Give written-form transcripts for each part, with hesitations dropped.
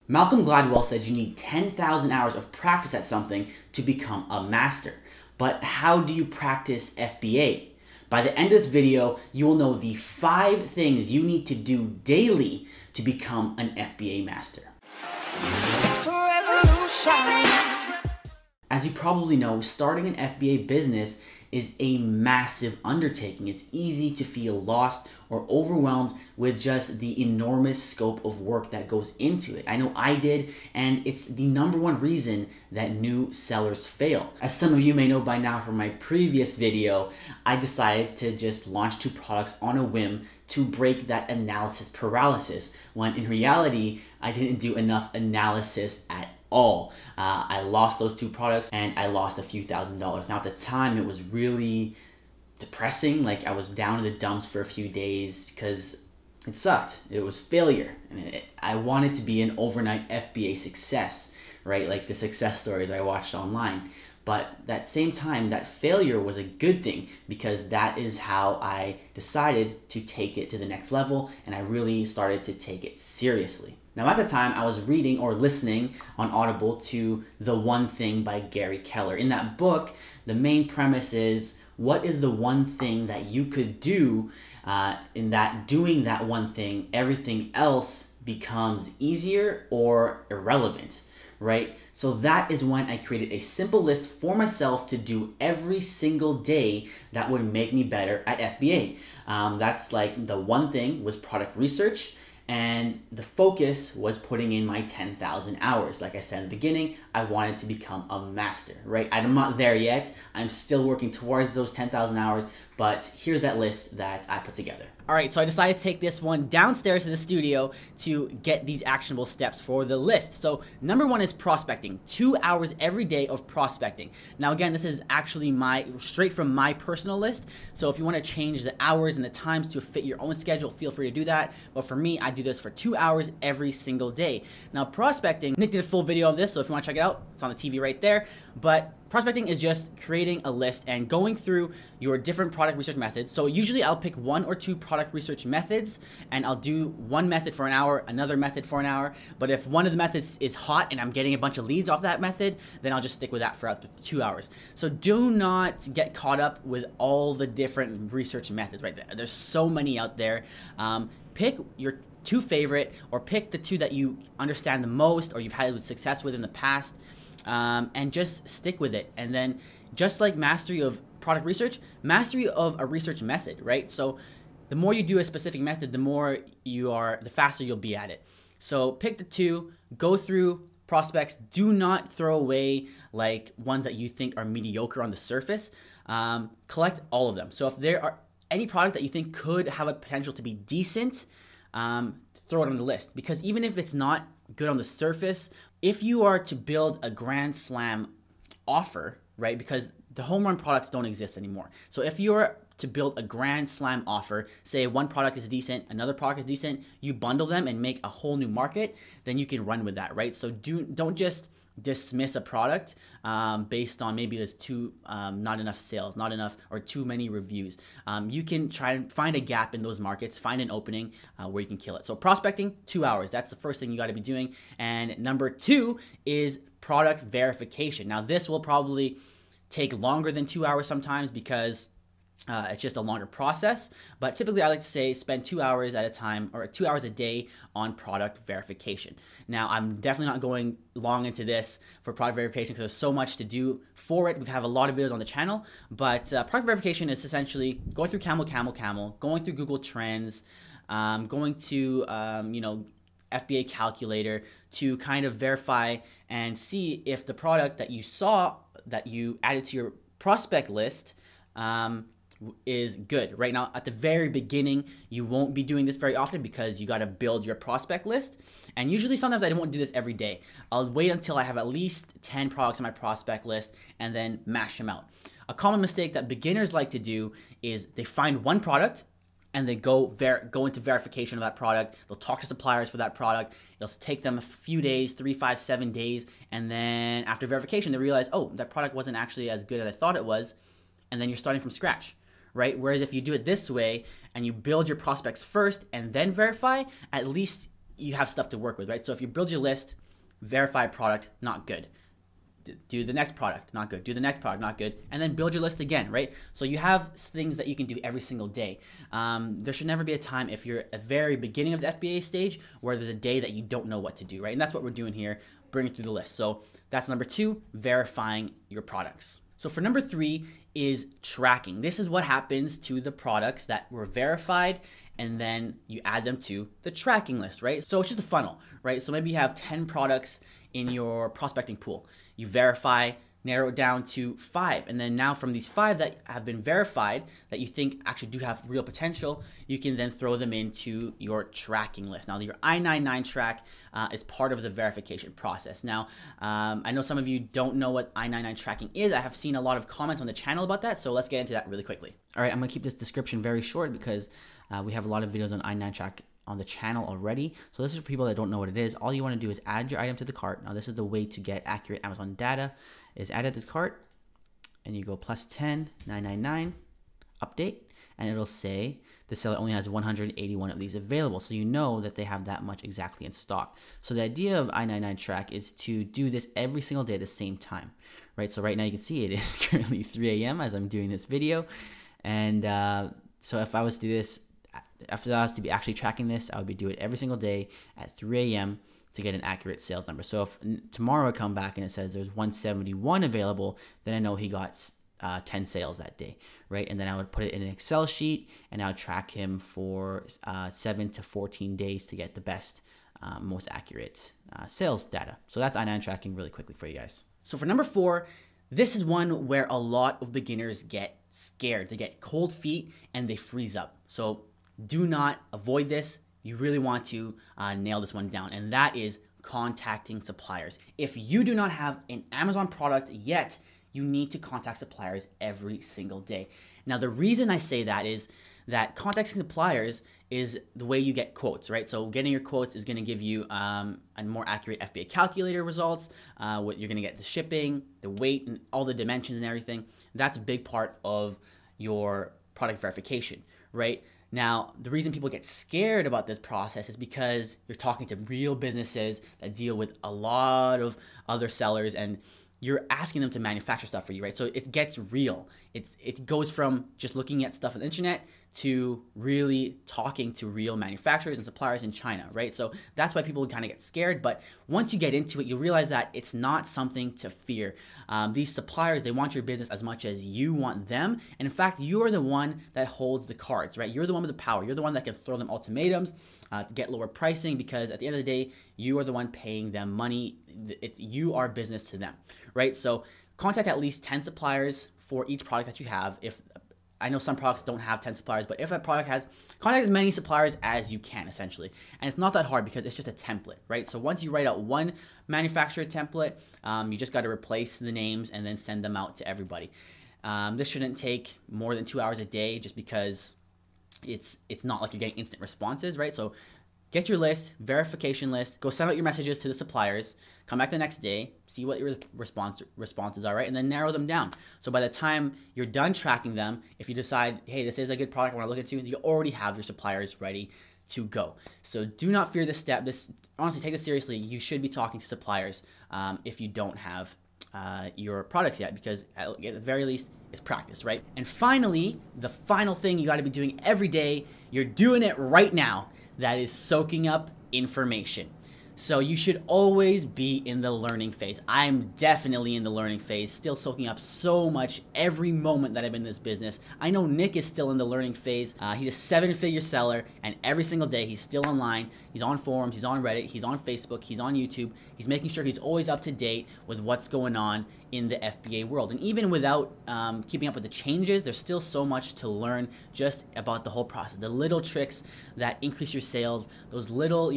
Malcolm Gladwell said you need 10,000 hours of practice at something to become a master. But how do you practice FBA? By the end of this video, you will know the 5 things you need to do daily to become an FBA master. It's a revolution. As you probably know, starting an FBA business is a massive undertaking. It's easy to feel lost or overwhelmed with just the enormous scope of work that goes into it. I know I did, and it's the #1 reason that new sellers fail. As some of you may know by now from my previous video, I decided to just launch 2 products on a whim to break that analysis paralysis, when in reality, I didn't do enough analysis at all. I lost those 2 products and I lost a few $1,000s. Now at the time it was really depressing. Like I was down in the dumps for a few days because it sucked. It was failure. And I wanted to be an overnight FBA success, right? Like the success stories I watched online. But at that same time, that failure was a good thing because that is how I decided to take it to the next level, and I really started to take it seriously. Now at the time, I was reading or listening on Audible to The One Thing by Gary Keller. In that book, the main premise is, what is the one thing that you could do in that doing that one thing, everything else becomes easier or irrelevant, right? So that is when I created a simple list for myself to do every single day that would make me better at FBA. That's like the one thing was product research, and the focus was putting in my 10,000 hours. Like I said in the beginning, I wanted to become a master, right? I'm not there yet. I'm still working towards those 10,000 hours, but here's that list that I put together. All right, so I decided to take this one downstairs to the studio to get these actionable steps for the list. So #1 is prospecting, 2 hours every day of prospecting. Now again, this is actually straight from my personal list. So if you want to change the hours and the times to fit your own schedule, feel free to do that. But for me, I do this for 2 hours every single day. Now prospecting, Nick did a full video on this, so if you want to check it out, it's on the TV right there. But prospecting is just creating a list and going through your different product research methods. So usually I'll pick 1 or 2 product research methods, and I'll do one method for an hour, another method for an hour. But if one of the methods is hot and I'm getting a bunch of leads off that method, then I'll just stick with that for 2 hours. So do not get caught up with all the different research methods, right? There's so many out there. Pick your 2 favorite, or pick the 2 that you understand the most or you've had success with in the past. And just stick with it. And then just like mastery of product research, mastery of a research method, right? So the more you do a specific method, the faster you'll be at it. So pick the 2, go through prospects. Do not throw away like ones that you think are mediocre on the surface. Collect all of them. So if there are any product that you think could have a potential to be decent, throw it on the list, because even if it's not good on the surface, if you are to build a grand slam offer, right, because the home run products don't exist anymore. So if you're to build a grand slam offer, say one product is decent, another product is decent, you bundle them and make a whole new market, then you can run with that, right? So don't just dismiss a product based on maybe there's not enough sales, not enough, or too many reviews. You can try and find a gap in those markets, find an opening where you can kill it. So prospecting, 2 hours. That's the first thing you got to be doing. And #2 is product verification. Now this will probably take longer than 2 hours sometimes because it's just a longer process, but typically I like to say spend 2 hours at a time, or 2 hours a day on product verification. Now I'm definitely not going long into this for product verification because there's so much to do for it. We have a lot of videos on the channel, but product verification is essentially going through Camel, going through Google Trends, going to FBA calculator to kind of verify and see if the product that you saw that you added to your prospect list is good. Right now, at the very beginning, you won't be doing this very often because you got to build your prospect list. And usually, sometimes I won't do this every day. I'll wait until I have at least 10 products on my prospect list and then mash them out. A common mistake that beginners like to do is they find one product and they go into verification of that product. They'll talk to suppliers for that product. It'll take them a few days, 3, 5, 7 days. And then after verification, they realize, oh, that product wasn't actually as good as I thought it was. And then you're starting from scratch, right? Whereas if you do it this way and you build your prospects first and then verify, at least you have stuff to work with, right? So if you build your list, verify product, not good. Do the next product, not good. Do the next product, not good. And then build your list again, right? So you have things that you can do every single day. There should never be a time, if you're at the very beginning of the FBA stage, where there's a day that you don't know what to do, right? And that's what we're doing here, bringing through the list. So that's number 2, verifying your products. So for number 3 is tracking. This is what happens to the products that were verified, and then you add them to the tracking list, right? So it's just a funnel, right? So maybe you have 10 products in your prospecting pool. You verify, narrow it down to 5. And then now from these 5 that have been verified that you think actually do have real potential, you can then throw them into your tracking list. Now your I-99 track is part of the verification process. Now, I know some of you don't know what I-99 tracking is. I have seen a lot of comments on the channel about that, so let's get into that really quickly. All right, I'm gonna keep this description very short because we have a lot of videos on I-99 track on the channel already. So this is for people that don't know what it is. All you want to do is add your item to the cart. Now this is the way to get accurate Amazon data, is add it to the cart and you go +10 999 update, and it'll say the seller only has 181 of these available. So you know that they have that much exactly in stock. So the idea of I-99 track is to do this every single day at the same time, right? So right now you can see it is currently 3 a.m. as I'm doing this video. And so if I was to do this, after I was to be actually tracking this, I would be doing it every single day at 3 a.m. to get an accurate sales number. So if tomorrow I come back and it says there's 171 available, then I know he got 10 sales that day, right? And then I would put it in an Excel sheet and I would track him for 7 to 14 days to get the best, most accurate sales data. So that's I-99 tracking really quickly for you guys. So for number 4, this is one where a lot of beginners get scared. They get cold feet and they freeze up. So do not avoid this. You really want to nail this one down, and that is contacting suppliers. If you do not have an Amazon product yet, you need to contact suppliers every single day. Now, the reason I say that is that contacting suppliers is the way you get quotes, right? So getting your quotes is going to give you a more accurate FBA calculator results. What you're going to get the shipping, the weight, and all the dimensions and everything. That's a big part of your product verification, right? Now, the reason people get scared about this process is because you're talking to real businesses that deal with a lot of other sellers, and you're asking them to manufacture stuff for you, right? So it gets real. It goes from just looking at stuff on the internet to really talking to real manufacturers and suppliers in China, right? So that's why people kind of get scared. But once you get into it, you realize that it's not something to fear. These suppliers, they want your business as much as you want them. And in fact, you're the one that holds the cards, right? You're the one with the power. You're the one that can throw them ultimatums, get lower pricing, because at the end of the day, you are the one paying them money. You are business to them, right? So contact at least 10 suppliers for each product that you have. If I know some products don't have 10 suppliers, but if that product has, contact as many suppliers as you can, essentially. And it's not that hard because it's just a template, right? So once you write out one manufacturer template, you just got to replace the names and then send them out to everybody. This shouldn't take more than 2 hours a day, just because it's not like you're getting instant responses, right? So get your list, verification list, go send out your messages to the suppliers, come back the next day, see what your responses are, right? And then narrow them down. So by the time you're done tracking them, if you decide, hey, this is a good product I want to look into, you already have your suppliers ready to go. So do not fear this step. Honestly, take this seriously. You should be talking to suppliers if you don't have your products yet, because at the very least, it's practice, right? And finally, the final thing you got to be doing every day, you're doing it right now. That is soaking up information. So you should always be in the learning phase. I'm definitely in the learning phase, still soaking up so much every moment that I'm in this business. I know Nick is still in the learning phase. He's a 7-figure seller, and every single day he's still online. He's on forums, he's on Reddit, he's on Facebook, he's on YouTube. He's making sure he's always up to date with what's going on in the FBA world. And even without keeping up with the changes, there's still so much to learn just about the whole process. The little tricks that increase your sales, those little,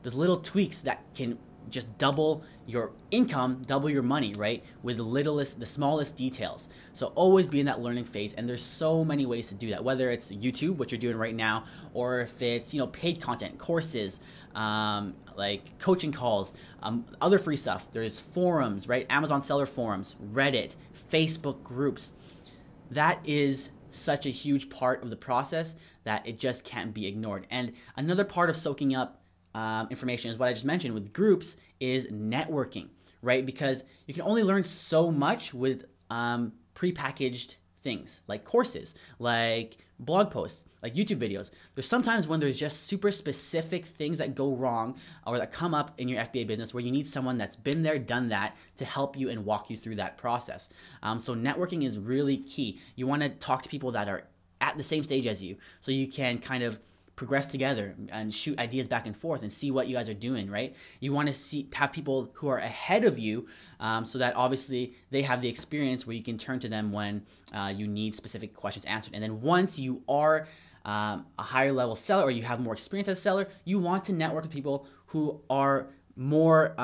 those little tweaks that can just double your income, double your money, right? With the smallest details. So always be in that learning phase, and there's so many ways to do that, whether it's YouTube, which you're doing right now, or if it's, paid content, courses, like coaching calls, other free stuff. There's forums, right? Amazon seller forums, Reddit, Facebook groups. That is such a huge part of the process that it just can't be ignored. And another part of soaking up information is what I just mentioned with groups is networking, right? Because you can only learn so much with prepackaged things like courses, like blog posts, like YouTube videos. There's sometimes when there's just super specific things that go wrong or that come up in your FBA business where you need someone that's been there, done that to help you and walk you through that process. So networking is really key. You want to talk to people that are at the same stage as you so you can kind of progress together and shoot ideas back and forth and see what you guys are doing, right? You want to have people who are ahead of you so that obviously they have the experience where you can turn to them when you need specific questions answered. And then once you are a higher level seller or you have more experience as a seller, you want to network with people who are more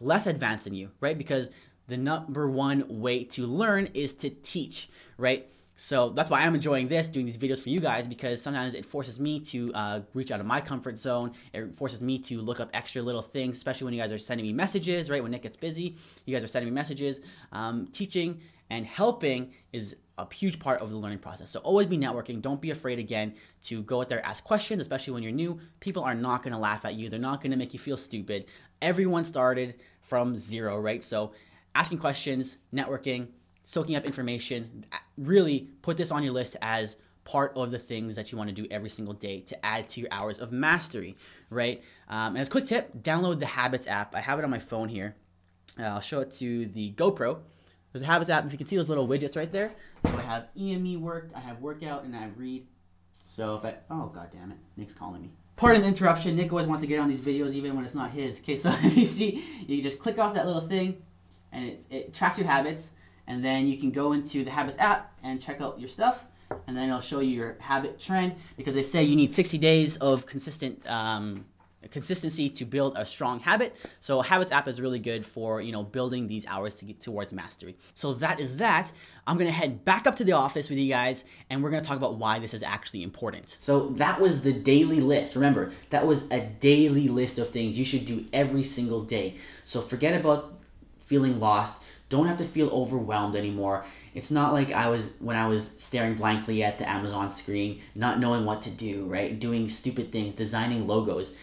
less advanced than you, right? Because the number one way to learn is to teach, right? So that's why I'm enjoying this, doing these videos for you guys, because sometimes it forces me to reach out of my comfort zone. It forces me to look up extra little things, especially when you guys are sending me messages, right? When Nick gets busy, you guys are sending me messages. Teaching and helping is a huge part of the learning process. So always be networking. Don't be afraid, again, to go out there, ask questions, especially when you're new. People are not going to laugh at you. They're not going to make you feel stupid. Everyone started from zero, right? So asking questions, networking, soaking up information, really put this on your list as part of the things that you want to do every single day to add to your hours of mastery, right? And as a quick tip, download the Habits app. I have it on my phone here. I'll show it to the GoPro. There's a Habits app. If you can see those little widgets right there. So I have EME work, I have workout, and I have read. So if I, oh god damn it, Nick's calling me. Pardon the interruption. Nick always wants to get on these videos even when it's not his. Okay, so if you see, you just click off that little thing and it tracks your habits. And then you can go into the Habits app and check out your stuff. And then it'll show you your habit trend, because they say you need 60 days of consistency to build a strong habit. So Habits app is really good for, building these hours to get towards mastery. So that is that. I'm going to head back up to the office with you guys, and we're going to talk about why this is actually important. So that was the daily list. Remember, that was a daily list of things you should do every single day. So forget about feeling lost. Don't have to feel overwhelmed anymore. It's not like when I was staring blankly at the Amazon screen, not knowing what to do, right? Doing stupid things, designing logos.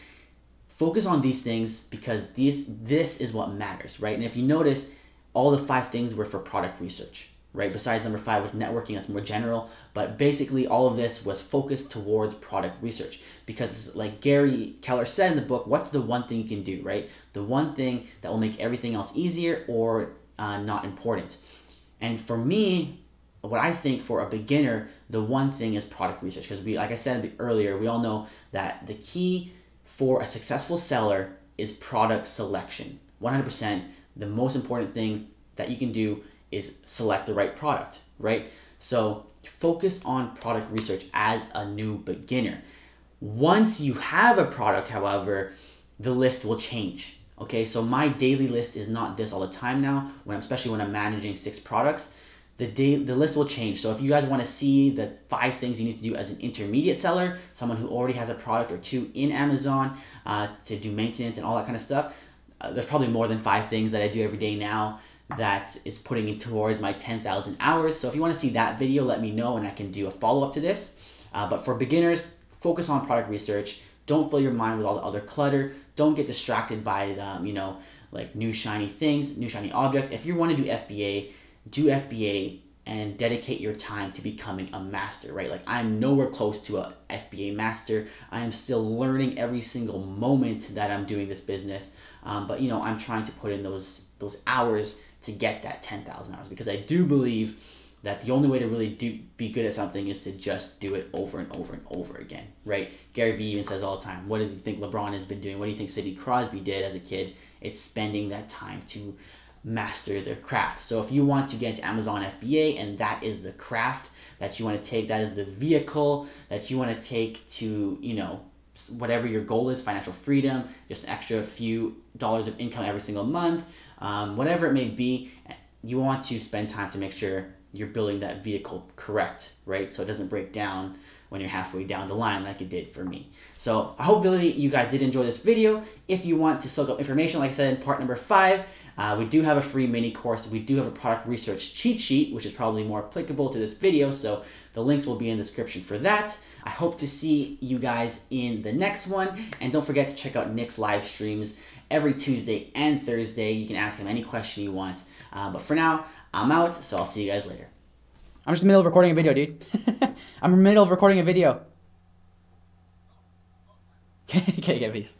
Focus on these things because this is what matters, right? And if you notice, all the 5 things were for product research, right? Besides number 5, which networking, that's more general. But basically, all of this was focused towards product research. Because like Gary Keller said in the book, what's the one thing you can do, right? The one thing that will make everything else easier or not important. And for me, what I think for a beginner, the one thing is product research. Because like I said earlier, we all know that the key for a successful seller is product selection. 100%, the most important thing that you can do is select the right product, right? So focus on product research as a new beginner. Once you have a product, however, the list will change. Okay, so my daily list is not this all the time now, especially when I'm managing 6 products. The list will change. So if you guys want to see the 5 things you need to do as an intermediate seller, someone who already has a product or 2 in Amazon to do maintenance and all that kind of stuff, there's probably more than 5 things that I do every day now that is putting in towards my 10,000 hours. So if you want to see that video, let me know and I can do a follow-up to this. But for beginners, focus on product research. Don't fill your mind with all the other clutter. Don't get distracted by the, like new shiny things, new shiny objects. If you want to do FBA and dedicate your time to becoming a master, right? Like I'm nowhere close to a FBA master. I am still learning every single moment that I'm doing this business. But I'm trying to put in those hours to get that 10,000 hours, because I do believe that the only way to really be good at something is to just do it over and over and over again, right? Gary Vee even says all the time, what does he think LeBron has been doing? What do you think Sidney Crosby did as a kid? It's spending that time to master their craft. So if you want to get into Amazon FBA and that is the craft that you want to take, that is the vehicle that you want to take to, whatever your goal is, financial freedom, just an extra few dollars of income every single month, whatever it may be, you want to spend time to make sure you're building that vehicle correct, right? So it doesn't break down when you're halfway down the line like it did for me. So hopefully you guys did enjoy this video. If you want to soak up information, like I said in part number 5, We do have a free mini course. We do have a product research cheat sheet, which is probably more applicable to this video, so the links will be in the description for that. I hope to see you guys in the next one, and don't forget to check out Nick's live streams every Tuesday and Thursday. You can ask him any question you want. But for now, I'm out, so I'll see you guys later. I'm just in the middle of recording a video, dude. I'm in the middle of recording a video. Okay, peace.